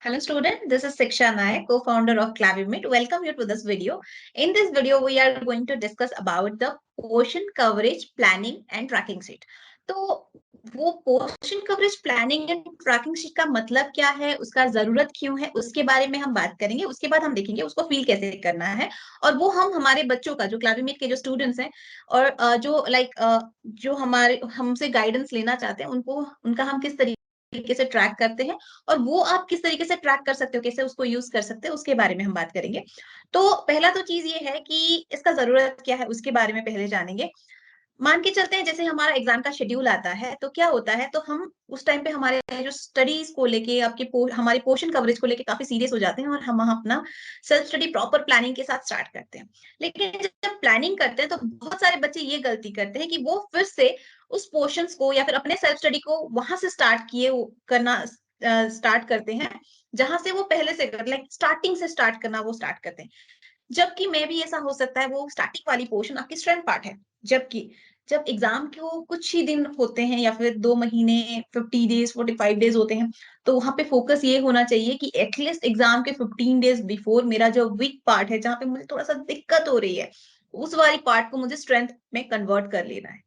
Hello student, this is Siksha Nayak, co-founder of Clavimate. Welcome you to this video. In this video, we are going to discuss about the portion coverage planning and tracking sheet. तो वो portion coverage planning and tracking sheet का मतलब क्या है, उसका जरूरत क्यों है, उसके बारे में हम बात करेंगे। उसके बाद हम देखेंगे उसको फील कैसे करना है और वो हम हमारे बच्चों का, जो क्लाविमेट के जो स्टूडेंट्स हैं और जो हमारे हमसे गाइडेंस लेना चाहते हैं, उनको उनका हम किस तरीके से ट्रैक करते हैं और वो आप किस तरीके से ट्रैक कर सकते हो, कैसे उसको यूज कर सकते हो, उसके बारे में हम बात करेंगे। तो पहला तो चीज ये है कि इसका जरूरत क्या है, उसके बारे में पहले जानेंगे। मान के चलते हैं जैसे हमारा एग्जाम का शेड्यूल आता है, तो क्या होता है, तो हम उस टाइम पे हमारे जो स्टडीज को लेके हमारी पोर्शन कवरेज को लेके काफी सीरियस हो जाते हैं और हम अपना सेल्फ स्टडी प्रॉपर प्लानिंग के साथ स्टार्ट करते हैं। लेकिन जब प्लानिंग करते हैं तो बहुत सारे बच्चे ये गलती करते हैं कि वो फिर से उस पोर्शंस को या फिर अपने सेल्फ स्टडी को वहां से करना स्टार्ट करते हैं, जहां से वो पहले से लाइक स्टार्टिंग से स्टार्ट करना वो स्टार्ट करते हैं। जबकि मे भी ऐसा हो सकता है वो स्टार्टिंग वाली पोर्शन आपकी स्ट्रेंथ पार्ट है। जबकि जब एग्जाम को कुछ ही दिन होते हैं या फिर 2 महीने, 50 डेज, 45 डेज होते हैं, तो वहां पे फोकस ये होना चाहिए कि एटलीस्ट एग्जाम के 15 डेज बिफोर मेरा जो वीक पार्ट है, जहाँ पे मुझे थोड़ा सा दिक्कत हो रही है, उस वाली पार्ट को मुझे स्ट्रेंथ में कन्वर्ट कर लेना है।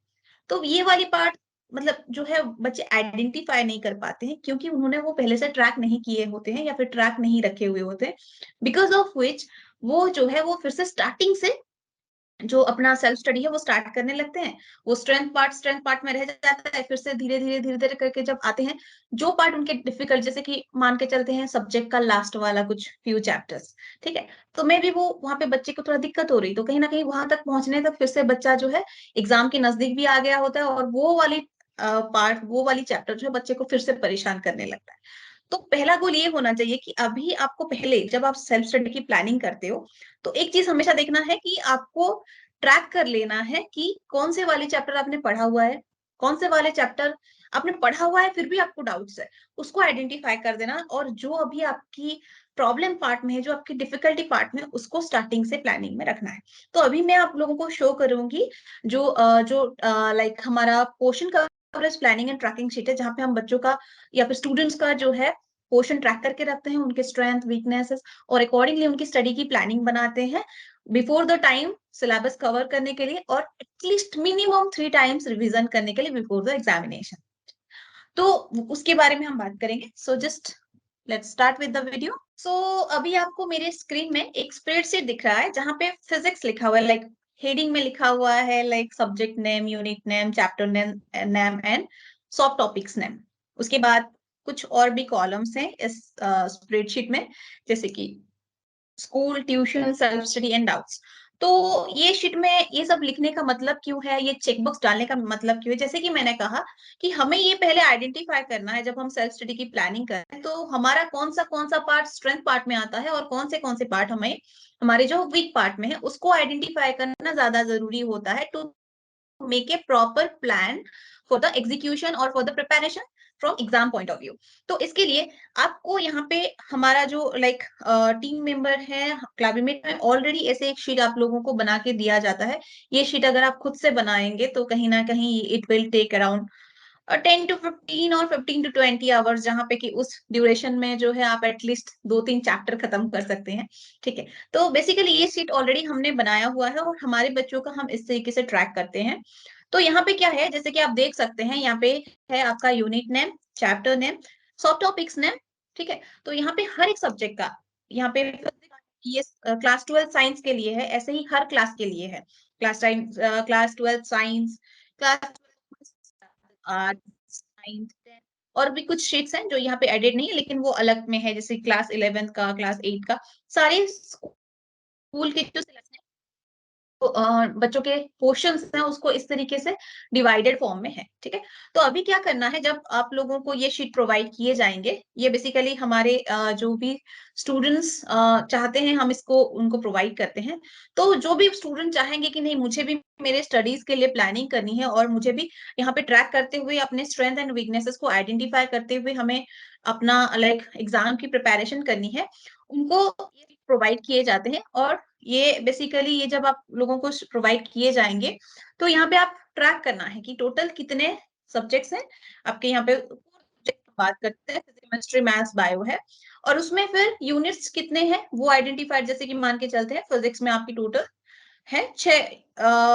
तो ये वाली पार्ट मतलब जो है बच्चे आइडेंटिफाई नहीं कर पाते हैं, क्योंकि उन्होंने वो पहले से ट्रैक नहीं किए होते हैं या फिर ट्रैक नहीं रखे हुए होते हैं। बिकॉज ऑफ विच वो जो है वो फिर से स्टार्टिंग से जो अपना सेल्फ स्टडी है वो स्टार्ट करने लगते हैं। वो स्ट्रेंथ पार्ट में रह जाता है, फिर से धीरे धीरे करके जब आते हैं जो पार्ट उनके डिफिकल्ट, जैसे कि मान के चलते हैं सब्जेक्ट का लास्ट वाला कुछ फ्यू चैप्टर्स, ठीक है, तो मे भी वो वहां पे बच्चे को थोड़ा दिक्कत हो रही, तो कहीं ना कहीं वहां तक पहुंचने तक फिर से बच्चा जो है एग्जाम के नजदीक भी आ गया होता है और वो वाली चैप्टर जो है बच्चे को फिर से परेशान करने लगता है। तो पहला गोल ये होना चाहिए कि अभी आपको पहले जब आप सेल्फ स्टडी की प्लानिंग करते हो, तो एक चीज हमेशा देखना है कि आपको ट्रैक कर लेना है कि कौन से वाले चैप्टर आपने पढ़ा हुआ है, कौन से वाले चैप्टर आपने पढ़ा हुआ है फिर भी आपको डाउट्स है, उसको आइडेंटिफाई कर देना। और जो अभी आपकी प्रॉब्लम पार्ट में है, जो आपकी डिफिकल्टी पार्ट में है, उसको स्टार्टिंग से प्लानिंग में रखना है। तो अभी मैं आप लोगों को शो करूंगी जो लाइक हमारा portion coverage planning and tracking sheet है, जहाँ पे हम बच्चों का या फिर स्टूडेंट्स का जो है पोर्शन ट्रैक करके रखते हैं, उनके स्ट्रेंथ वीकनेसेस, और अकॉर्डिंगली उनकी स्टडी की प्लानिंग बनाते हैं before the time syllabus cover करने के लिए, और एटलीस्ट मिनिमम 3 टाइम्स रिवीजन करने के लिए बिफोर द एग्जामिनेशन। तो उसके बारे में हम बात करेंगे। So just let's start with the video. So अभी आपको मेरे स्क्रीन में एक स्प्रेडशीट दिख रहा है जहां पे फिजिक्स लिखा हुआ है, लाइक हेडिंग में लिखा हुआ है like subject name, unit name, chapter name and soft topics name. उसके बाद कुछ और भी कॉलम्स हैं इस स्प्रेडशीट में, जैसे कि school, tuition, self study and doubts. तो ये शीट में ये सब लिखने का मतलब क्यों है, ये चेकबॉक्स डालने का मतलब क्यों है, जैसे कि मैंने कहा कि हमें ये पहले आइडेंटिफाई करना है जब हम सेल्फ स्टडी की प्लानिंग कर रहे हैं, तो हमारा कौन सा पार्ट स्ट्रेंथ पार्ट में आता है और कौन से पार्ट हमें हमारे जो वीक पार्ट में है उसको आइडेंटिफाई करना ज्यादा जरूरी होता है to make a proper plan for the execution or for the preparation from exam point of view। तो इसके लिए आपको यहाँ पे हमारा जो टीम मेंबर है क्लाविमेट में, ऑलरेडी ऐसे एक शीट आप लोगों को बना के दिया जाता है। ये शीट अगर आप खुद से बनाएंगे तो कहीं ना कहीं it will take around 10 to 15 और 15 to 20 आवर्स, जहां पे कि उस ड्यूरेशन में जो है आप एटलीस्ट 2-3 चैप्टर खत्म कर सकते हैं, ठीक है। तो बेसिकली ये शीट ऑलरेडी हमने बनाया हुआ है और हमारे बच्चों का हम इस तरीके से ट्रैक करते हैं। तो यहाँ पे क्या है, जैसे कि आप देख सकते हैं, यहाँ पे है आपका unit name, chapter name, soft topics name, ठीक है। तो यहाँ पे हर एक सब्जेक्ट का, यहाँ पे ये क्लास 12 साइंस के लिए है, ऐसे ही हर क्लास के लिए है। Class 12 science, class art, science, और भी कुछ शीट्स हैं जो यहाँ पे एडेड नहीं है लेकिन वो अलग में है, जैसे क्लास 11 का, क्लास 8 का, सारे स्कूल के जो सिलेबस है, तो बच्चों के पोर्शंस हैं उसको इस तरीके से डिवाइडेड फॉर्म में है, ठीक है। तो अभी क्या करना है, जब आप लोगों को ये शीट प्रोवाइड किए जाएंगे, ये बेसिकली हमारे जो भी स्टूडेंट्स चाहते हैं हम इसको उनको प्रोवाइड करते हैं। तो जो भी स्टूडेंट चाहेंगे कि नहीं मुझे भी मेरे स्टडीज के लिए प्लानिंग करनी है और मुझे भी यहाँ पे ट्रैक करते हुए अपने स्ट्रेंथ एंड वीकनेसेस को आइडेंटिफाई करते हुए हमें अपना एग्जाम की प्रिपरेशन करनी है, उनको प्रोवाइड किए जाते हैं। और ये बेसिकली ये जब आप लोगों को प्रोवाइड किए जाएंगे, तो यहाँ पे आप ट्रैक करना है कि टोटल कितने सब्जेक्ट्स हैं आपके यहाँ पे। बात करते हैं, केमिस्ट्री, मैथ्स, बायो है, और उसमें फिर यूनिट्स कितने हैं वो आइडेंटिफाइड, जैसे कि मान के चलते हैं फिजिक्स में आपकी टोटल है 6,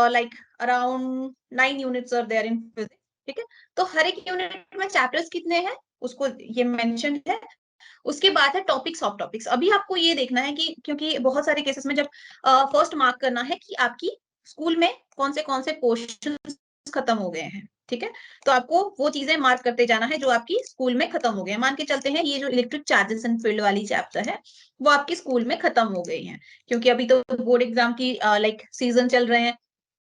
like around 9 units are there in physics, ठीक है। तो हर एक यूनिट में चैप्टर्स कितने हैं उसको ये मेंशन है। उसके बाद है टॉपिक्स ऑफ टॉपिक्स। अभी आपको ये देखना है कि क्योंकि बहुत सारे केसेस में जब फर्स्ट मार्क करना है कि आपकी स्कूल में कौन से पोर्शन खत्म हो गए हैं, ठीक है। तो आपको वो चीजें मार्क करते जाना है जो आपकी स्कूल में खत्म हो गए हैं। मान के चलते हैं ये जो इलेक्ट्रिक चार्जेस एंड फील्ड वाली चैप्टर है वो आपकी स्कूल में खत्म हो गई है, क्योंकि अभी तो बोर्ड एग्जाम की लाइक सीजन चल रहे हैं,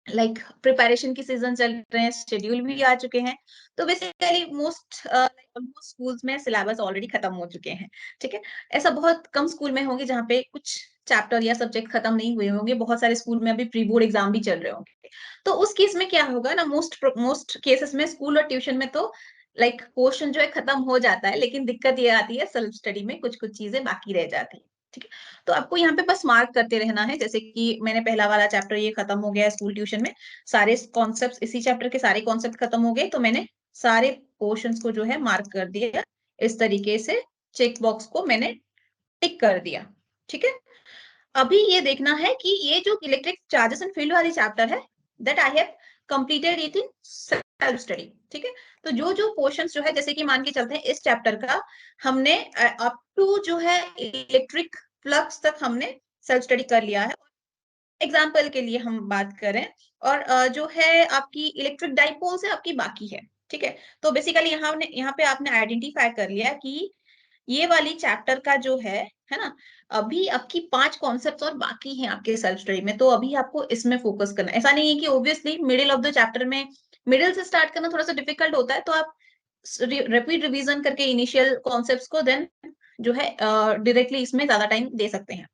लाइक प्रिपरेशन की सीजन चल रहे हैं, शेड्यूल भी आ चुके हैं। तो बेसिकली मोस्ट ऑलमोस्ट स्कूल्स में सिलेबस ऑलरेडी खत्म हो चुके हैं, ठीक है। ऐसा बहुत कम स्कूल में होंगे जहाँ पे कुछ चैप्टर या सब्जेक्ट खत्म नहीं हुए होंगे, बहुत सारे स्कूल में अभी प्री बोर्ड एग्जाम भी चल रहे होंगे। तो उस केस में क्या होगा ना, मोस्ट केसेस में स्कूल और ट्यूशन में तो लाइक पोर्शन जो है खत्म हो जाता है, लेकिन दिक्कत ये आती है सेल्फ स्टडी में कुछ कुछ चीजें बाकी रह जाती है, ठीक है। तो आपको यहाँ पे बस मार्क करते रहना है, जैसे कि मैंने पहला वाला चैप्टर ये खत्म हो गया स्कूल ट्यूशन में, सारे कॉन्सेप्ट्स इसी चैप्टर के सारे कॉन्सेप्ट खत्म हो गए, तो मैंने सारे पोर्शंस को जो है मार्क कर दिया, इस तरीके से चेक बॉक्स को मैंने टिक कर दिया, ठीक है। अभी ये देखना है कि ये जो इलेक्ट्रिक चार्जेस एंड फील्ड वाली चैप्टर है that I have completed it in self study, ठीक है। तो जो जो पोर्शंस जो है, जैसे कि मान के चलते हैं इस चैप्टर का हमने अप टू जो है इलेक्ट्रिक फ्लक्स तक हमने सेल्फ स्टडी कर लिया है। एग्जाम्पल के लिए हम बात करें, और जो है आपकी इलेक्ट्रिक डाइपोल्स है आपकी बाकी है, ठीक है। तो बेसिकली यहाँ पे आपने आइडेंटिफाई कर लिया कि ये वाली चैप्टर का जो है ना, अभी आपकी 5 कॉन्सेप्ट्स और बाकी हैं आपके सेल्फ स्टडी में, तो अभी आपको इसमें फोकस करना है। ऐसा नहीं है कि obviously middle of the chapter में, मिडिल से स्टार्ट करना थोड़ा सा डिफिकल्ट होता है, तो आप रिपीट रिवीजन करके इनिशियल कॉन्सेप्ट्स को देन जो है डायरेक्टली इसमें ज्यादा टाइम दे सकते हैं,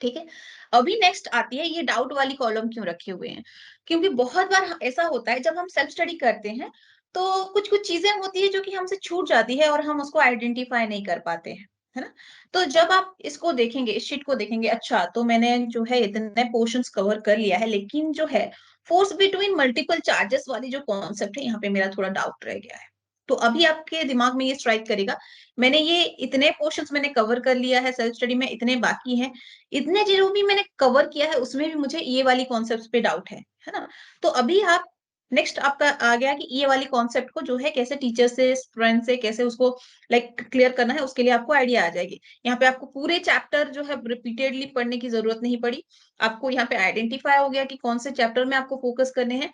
ठीक है। अभी नेक्स्ट आती है ये डाउट वाली कॉलम क्यों रखे हुए हैं, क्योंकि बहुत बार ऐसा होता है जब हम सेल्फ स्टडी करते हैं तो कुछ कुछ चीजें होती है जो कि हमसे छूट जाती है और हम उसको आइडेंटिफाई नहीं कर पाते हैं, है ना। तो जब आप इसको देखेंगे, इस शीट को देखेंगे, अच्छा तो मैंने जो है इतने पोर्शंस कवर कर लिया है, लेकिन जो है फोर्स बिटवीन मल्टीपल चार्जेस वाली जो कॉन्सेप्ट है यहाँ पे मेरा थोड़ा डाउट रह गया है। तो अभी आपके दिमाग में ये स्ट्राइक करेगा, मैंने ये इतने पोर्शंस मैंने कवर कर लिया है सेल्फ स्टडी में, इतने बाकी हैं, इतने जो भी मैंने कवर किया है उसमें भी मुझे ये वाली कॉन्सेप्ट पे डाउट है ना। तो अभी आप नेक्स्ट आपका आ गया कि ये वाली कॉन्सेप्ट को जो है कैसे टीचर से, स्टूडेंट से कैसे उसको लाइक क्लियर करना है, उसके लिए आपको आइडिया आ जाएगी। यहाँ पे आपको पूरे चैप्टर जो है रिपीटेडली पढ़ने की जरूरत नहीं पड़ी, आपको यहाँ पे आइडेंटिफाई हो गया कि कौन से चैप्टर में आपको फोकस करने हैं,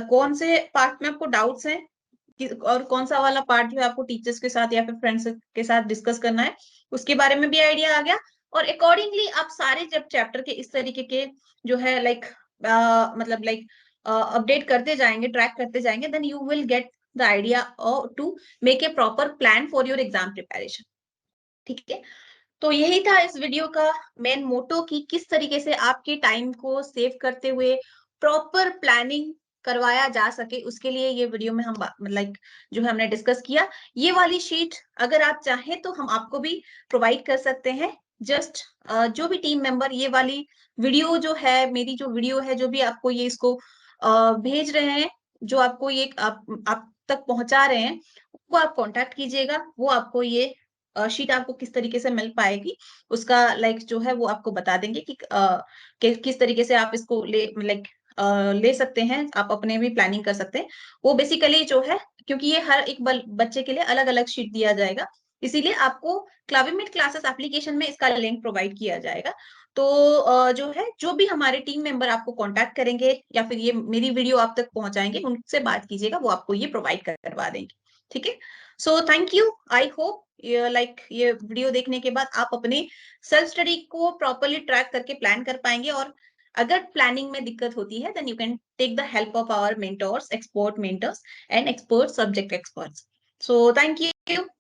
कौन से पार्ट में आपको डाउट्स हैं, और कौन सा वाला पार्ट जो है आपको टीचर्स के साथ या फिर फ्रेंड्स के साथ डिस्कस करना है, उसके बारे में भी आइडिया आ गया। और अकॉर्डिंगली आप सारे जब चैप्टर के इस तरीके के जो है लाइक मतलब लाइक अपडेट करते जाएंगे, ट्रैक करते जाएंगे, then you will get the idea to make a proper plan for your exam preparation, ठीक है। तो यही था इस वीडियो का मेन मोटो कि किस तरीके से आपके टाइम को सेव करते हुए प्रॉपर प्लानिंग करवाया जा सके, उसके लिए ये वीडियो में हम लाइक जो है हमने डिस्कस किया। ये वाली शीट अगर आप चाहें तो हम आपको भी प्रोवाइड कर सकते हैं। जस्ट जो भी टीम मेंबर ये वाली वीडियो जो है, मेरी जो वीडियो है, जो भी आपको ये इसको भेज रहे हैं, जो आपको ये आप तक पहुंचा रहे हैं, वो आप कांटेक्ट कीजिएगा, वो आपको ये शीट आपको किस तरीके से मिल पाएगी उसका लाइक जो है वो आपको बता देंगे कि किस तरीके से आप इसको लाइक ले सकते हैं, आप अपने भी प्लानिंग कर सकते हैं। वो बेसिकली जो है, क्योंकि ये हर एक बच्चे के लिए अलग अलग शीट दिया जाएगा, इसीलिए आपको क्लाविमेट क्लासेस एप्लीकेशन में इसका लिंक प्रोवाइड किया जाएगा। तो जो है, जो भी हमारे टीम मेंबर आपको कांटेक्ट करेंगे या फिर ये मेरी वीडियो आप तक पहुंचाएंगे, उनसे बात कीजिएगा, वो आपको ये प्रोवाइड करवा देंगे, ठीक है। So thank you, I hope ये वीडियो देखने के बाद आप अपने सेल्फ स्टडी को प्रॉपरली ट्रैक करके प्लान कर पाएंगे, और अगर प्लानिंग में दिक्कत होती है then you can take the help of our mentors, expert mentors and expert subject experts. So thank you.